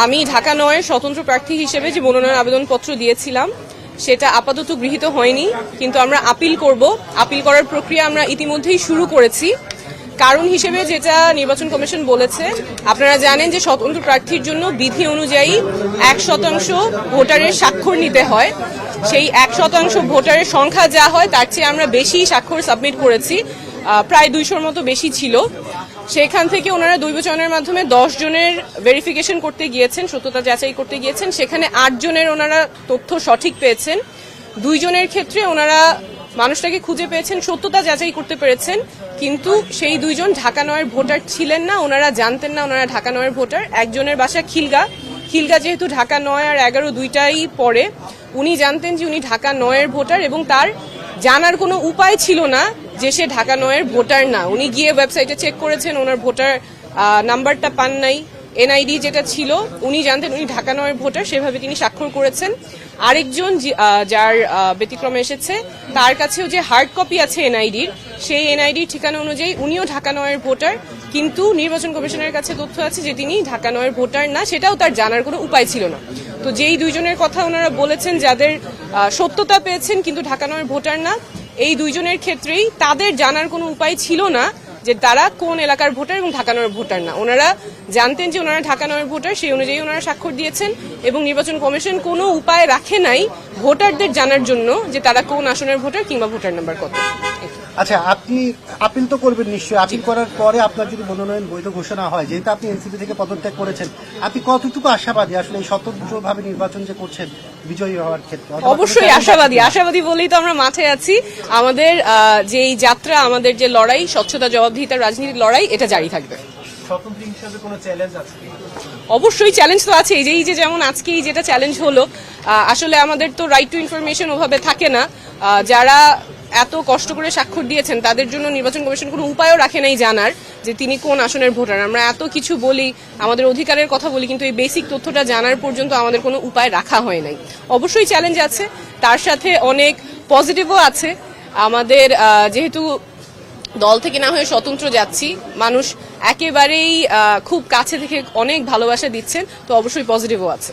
আমি ঢাকা ৯ স্বতন্ত্র প্রার্থী হিসেবে যে মনোনয়ন আবেদনপত্র দিয়েছিলাম সেটা আপাতত গৃহীত হয়নি, কিন্তু আমরা আপিল করব। আপিল করার প্রক্রিয়া আমরা ইতিমধ্যেই শুরু করেছি। কারণ হিসেবে যেটা নির্বাচন কমিশন বলেছে, আপনারা জানেন যে স্বতন্ত্র প্রার্থীর জন্য বিধি অনুযায়ী 1% ভোটারের স্বাক্ষর নিতে হয়। সেই 1% ভোটারের সংখ্যা যা হয় তার চেয়ে আমরা বেশি স্বাক্ষর সাবমিট করেছি, প্রায় 200-র মতো বেশি ছিল। সেখান থেকে ওনারা দৈবচয়নের মাধ্যমে 10 জনের ভেরিফিকেশন করতে গিয়েছেন, সত্যতা যাচাই করতে গিয়েছেন। সেখানে 8 জনের ওনারা তথ্য সঠিক পেয়েছেন। 2 জনের ক্ষেত্রে ওনারা মানুষটাকে খুঁজে পেয়েছেন, সত্যতা যাচাই করতে পেরেছেন, কিন্তু সেই 2 জন ঢাকা ৯-এর ভোটার ছিলেন না। ওনারা জানতেন না ওনারা ঢাকা ৯-এর ভোটার। একজনের বাসা খিলগা যেহেতু ঢাকা ৯ আর 11 দুইটাই পড়ে, উনি জানতেন যে উনি ঢাকা ৯-এর ভোটার এবং তার জানার কোনো উপায় ছিল না যে সে ঢাকা ৯-এর ভোটার না। উনি গিয়ে ওয়েবসাইটে চেক করেছেন, ওনার ভোটার নাম্বারটা পান নাই, এনআইডি যেটা ছিল উনি জানতেন উনি ঢাকা ৯-এর ভোটার, সেভাবে তিনি স্বাক্ষর করেছেন। আরেকজন যার ব্যতিক্রমে এসেছে, তার কাছেও যে হার্ড কপি আছে এনআইডির, সেই এনআইডির ঠিকানা অনুযায়ী উনিও ঢাকা ৯-এর ভোটার, কিন্তু নির্বাচন কমিশনের কাছে তথ্য আছে যে তিনি ঢাকা ৯-এর ভোটার না, সেটাও তার জানার কোনো উপায় ছিল না। তো যেই 2 জনের কথা ওনারা বলেছেন যাদের সত্যতা পেয়েছেন কিন্তু ঢাকা ৯-এর ভোটার না, এই 2 জনের ক্ষেত্রেই তাদের জানার কোনো উপায় ছিল না যে তারা কোন এলাকার ভোটার এবং ঢাকা ৯-এর ভোটার না। ওনারা জানতেন যে ওনারা ঢাকা ৯-এর ভোটার, সেই অনুযায়ী ওনারা স্বাক্ষর দিয়েছেন এবং নির্বাচন কমিশন কোনো উপায় রাখে নাই ভোটারদের জানার জন্য যে তারা কোন আসনের ভোটার কিংবা ভোটার নাম্বার কত। আচ্ছা, আপনি আপিল তো করবেন নিশ্চয়ই। আপিল করার পরে আপনার যদি মনোনয়ন বৈধ ঘোষণা হয়, যেহেতু আপনি এনসিপি থেকে পদত্যাগ করেছেন, আপনি কতটুকু আশাবাদী আসলে এই স্বতন্ত্রভাবে নির্বাচন যে করছেন বিজয়ী হওয়ার ক্ষেত্রে? অবশ্যই আশাবাদী বলেই তো আমরা মাঠে আছি। আমাদের যেই যাত্রা, আমাদের যে লড়াই, স্বচ্ছতা জবাবদিহিতার রাজনীতির লড়াই, এটা জারি থাকবে। স্বতন্ত্র হিসেবে কোনো চ্যালেঞ্জ আছে? অবশ্যই চ্যালেঞ্জ তো আছে। এই যে যেমন আজকেই যেটা চ্যালেঞ্জ হলো, আসলে আমাদের তো রাইট টু ইনফরমেশন ওভাবে থাকে না। যারা এত কষ্ট করে স্বাক্ষর দিয়েছেন তাদের জন্য নির্বাচন কমিশন কোনো উপায়ও রাখে নাই জানার যে তিনি কোন আসনের ভোটার। আমরা এত কিছু বলি, আমাদের অধিকারের কথা বলি, কিন্তু এই বেসিক তথ্যটা জানার পর্যন্ত আমাদের কোনো উপায় রাখা হয় নাই। অবশ্যই চ্যালেঞ্জ আছে, তার সাথে অনেক পজিটিভও আছে। আমাদের যেহেতু দল থেকে না হয়ে স্বতন্ত্র যাচ্ছি, মানুষ একেবারেই খুব কাছে থেকে অনেক ভালোবাসা দিচ্ছেন, তো অবশ্যই পজিটিভও আছে।